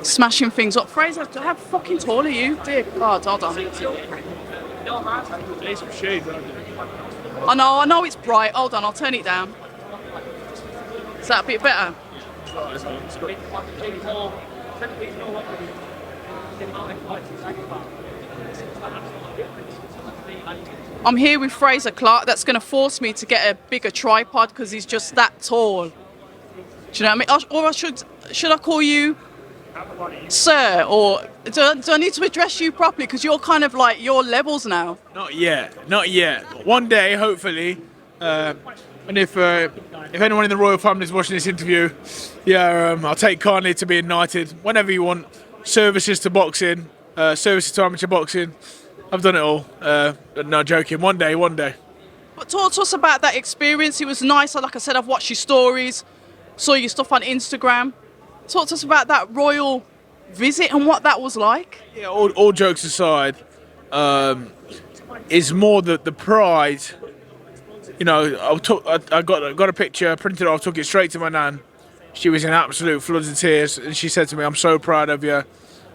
Smashing things up. Frazer, how fucking tall are you? Dear God, hold on. I know it's bright. Hold on, I'll turn it down. Is that a bit better? I'm here with Frazer Clarke. That's going to force me to get a bigger tripod because he's just that tall. Do you know what I mean? Or should I call you sir? Or do I need to address you properly? Because you're kind of like your levels now. Not yet, not yet. One day, hopefully. And if anyone in the royal family is watching this interview, I'll take kindly to being knighted whenever you want. Services to boxing, services to amateur boxing. I've done it all. No joking. One day. But talk to us about that experience. It was nice. Like I said, I've watched your stories, saw your stuff on Instagram. Talk to us about that royal visit and what that was like. Yeah, all jokes aside, is more the pride. You know, I got a picture, printed it off, took it straight to my nan. She was in absolute floods of tears, and she said to me, "I'm so proud of you."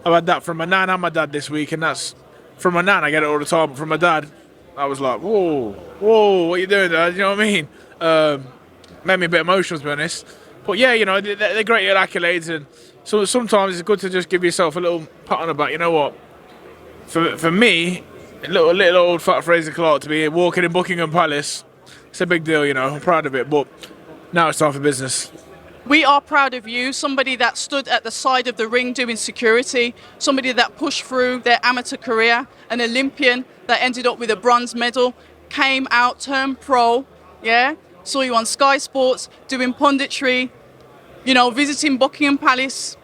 I've had that from my nan and my dad this week, and that's from my nan. I get it all the time, but from my dad, I was like, "Whoa, what are you doing, Dad?" You know what I mean? Made me a bit emotional, to be honest. But yeah, you know, they're great accolades, and so sometimes it's good to just give yourself a little pat on the back. You know what? For me, a little old fat Frazer Clarke to be walking in Buckingham Palace, it's a big deal. You know, I'm proud of it. But now it's time for business. We are proud of you, somebody that stood at the side of the ring doing security, somebody that pushed through their amateur career, an Olympian that ended up with a bronze medal, came out, turned pro, yeah? Saw you on Sky Sports, doing punditry, you know, visiting Buckingham Palace,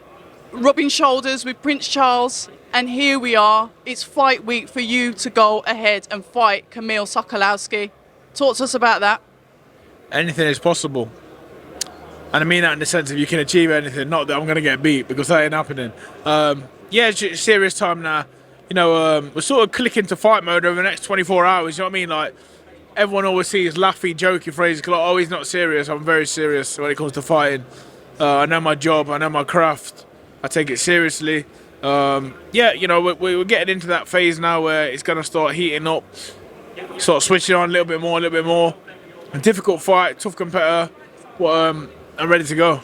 rubbing shoulders with Prince Charles, and here we are. It's fight week for you to go ahead and fight Kamil Sokolwski. Talk to us about that. Anything is possible. And I mean that in the sense of you can achieve anything, not that I'm going to get beat, because that ain't happening. It's serious time now. You know, we're sort of clicking to fight mode over the next 24 hours, you know what I mean? Like, everyone always sees laughy, jokey phrases, like, oh, he's not serious. I'm very serious when it comes to fighting. I know my job, I know my craft, I take it seriously. You know, we're getting into that phase now where it's going to start heating up, sort of switching on a little bit more. A difficult fight, tough competitor, but I'm ready to go.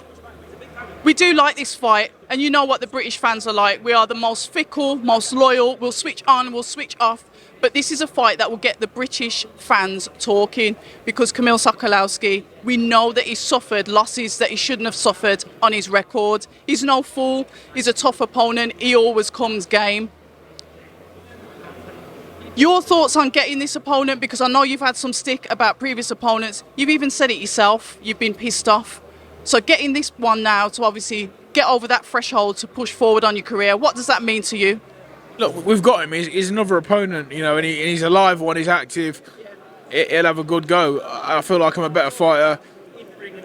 We do like this fight, and you know what the British fans are like. We are the most fickle, most loyal. We'll switch on, we'll switch off. But this is a fight that will get the British fans talking, because Kamil Sokolwski, we know that he's suffered losses that he shouldn't have suffered on his record. He's no fool. He's a tough opponent. He always comes game. Your thoughts on getting this opponent, because I know you've had some stick about previous opponents. You've even said it yourself. You've been pissed off. So getting this one now to obviously get over that threshold to push forward on your career, what does that mean to you? Look, we've got him. He's another opponent, you know, and he's a live one. He's active. He'll have a good go. I feel like I'm a better fighter.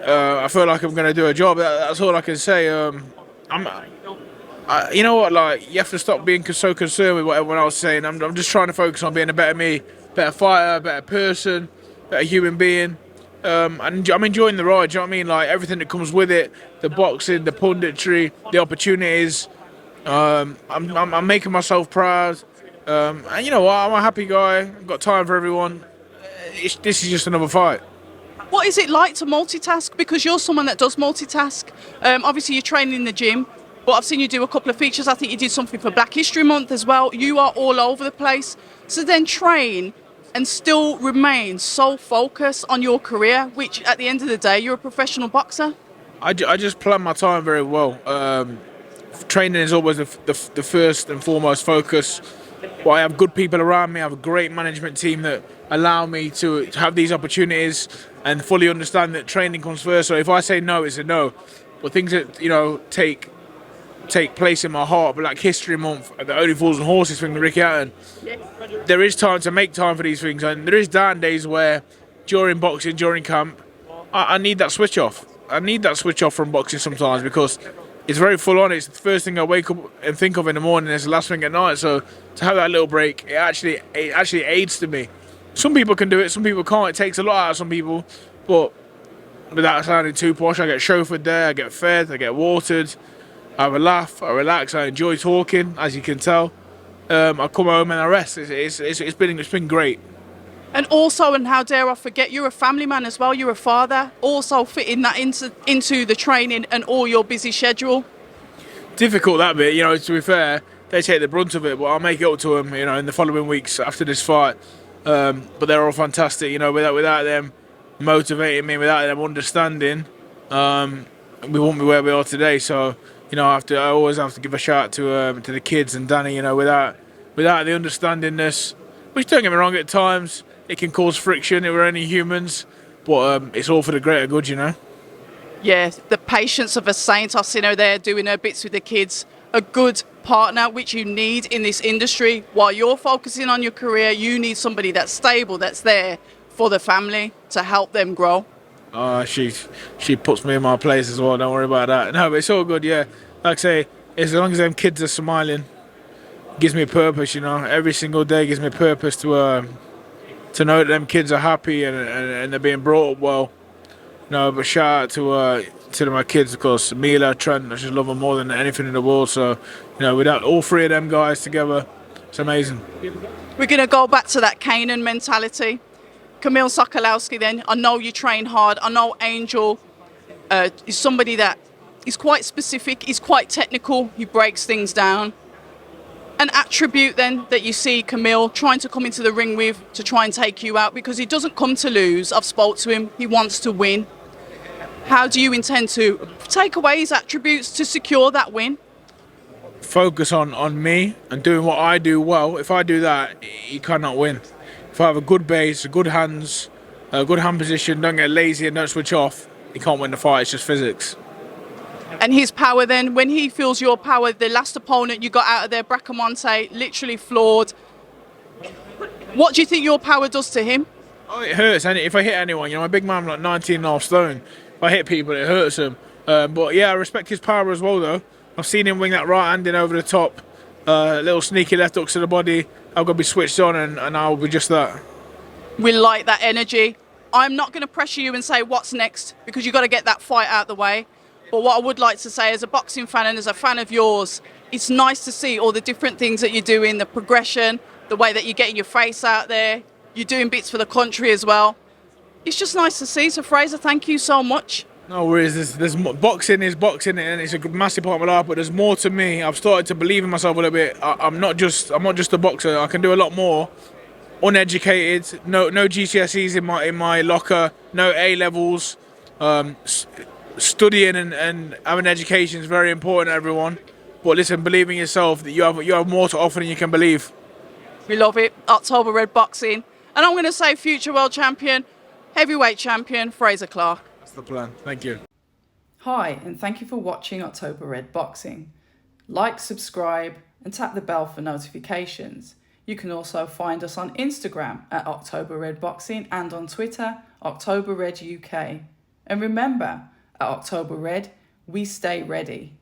I feel like I'm going to do a job. That's all I can say. You know what? Like, you have to stop being so concerned with what everyone else is saying. I'm just trying to focus on being a better me, better fighter, better person, better human being. And I'm enjoying the ride. Do you know what I mean? Like, everything that comes with it, the boxing, the punditry, the opportunities. I'm making myself proud. And you know what? I'm a happy guy. I've got time for everyone. This is just another fight. What is it like to multitask? Because you're someone that does multitask. Obviously, you're training in the gym, but I've seen you do a couple of features. I think you did something for Black History Month as well. You are all over the place. So then train and still remain so focused on your career, which at the end of the day, you're a professional boxer. I just plan my time very well. Training is always the first and foremost focus. But I have good people around me. I have a great management team that allow me to have these opportunities and fully understand that training comes first. So if I say no, it's a no. But things that, you know, take place in my heart, Black History Month, the Only Fools and Horses thing with Ricky Hatton, there is time to make time for these things. And there is down days where, during boxing, during camp, I need that switch off. I need that switch off from boxing sometimes, because it's very full on. It's the first thing I wake up and think of in the morning. It's the last thing at night. So to have that little break, it actually aids to me. Some people can do it, some people can't. It takes a lot out of some people. But without sounding too posh, I get chauffeured there, I get fed, I get watered. I have a laugh, I relax, I enjoy talking, as you can tell. I come home and I rest. It's been great. And also, and how dare I forget, you're a family man as well. You're a father. Also fitting that into the training and all your busy schedule. Difficult that bit, to be fair, they take the brunt of it, but I'll make it up to them, in the following weeks after this fight. But they're all fantastic, without them motivating me, without them understanding, we won't be where we are today. So, I always have to give a shout to the kids and Danny, without the understandingness, which, don't get me wrong, at times it can cause friction. We're only humans, but it's all for the greater good, Yeah, the patience of a saint. I've seen her there doing her bits with the kids. A good partner, which you need in this industry. While you're focusing on your career, you need somebody that's stable, that's there for the family to help them grow. She puts me in my place as well. Don't worry about that. No, but it's all good. Yeah, like I say, as long as them kids are smiling, it gives me a purpose. Every single day gives me a purpose to know that them kids are happy and they're being brought up well. But shout out to my kids, of course. Mila, Trent, I just love them more than anything in the world. So, without all three of them guys together, it's amazing. We're going to go back to that Canaan mentality. Kamil Sokolwski then, I know you train hard. I know Angel is somebody that is quite specific, he's quite technical, he breaks things down. An attribute then that you see Kamil trying to come into the ring with to try and take you out, because he doesn't come to lose. I've spoke to him, he wants to win. How do you intend to take away his attributes to secure that win? Focus on me and doing what I do well. If I do that, he cannot win. If I have a good base, good hands, a good hand position, don't get lazy and don't switch off, he can't win the fight. It's just physics. And his power then, when he feels your power, the last opponent you got out of there, Bracamonte, literally floored. What do you think your power does to him? Oh, it hurts. And if I hit anyone, my big man, like 19.5 stone, if I hit people, it hurts them. But yeah, I respect his power as well, though. I've seen him wing that right hand in over the top, little sneaky left hooks to the body. I've got to be switched on, and I'll be just that. We like that energy. I'm not going to pressure you and say what's next, because you've got to get that fight out the way. But what I would like to say as a boxing fan and as a fan of yours, it's nice to see all the different things that you're doing, the progression, the way that you're getting your face out there. You're doing bits for the country as well. It's just nice to see. So Frazer, thank you so much. No worries. There's boxing is boxing, and it's a massive part of my life. But there's more to me. I've started to believe in myself a little bit. I'm not just a boxer. I can do a lot more. Uneducated, no GCSEs in my locker, no A levels. Studying and having education is very important, everyone. But listen, believe in yourself that you have more to offer than you can believe. We love it. October Red Boxing. And I'm going to say future world champion, heavyweight champion, Frazer Clarke. That's the plan. Thank you. Hi, and thank you for watching October Red Boxing. Like, subscribe, and tap the bell for notifications. You can also find us on Instagram at October Red Boxing and on Twitter, October Red UK. And remember, at October Red, we stay ready.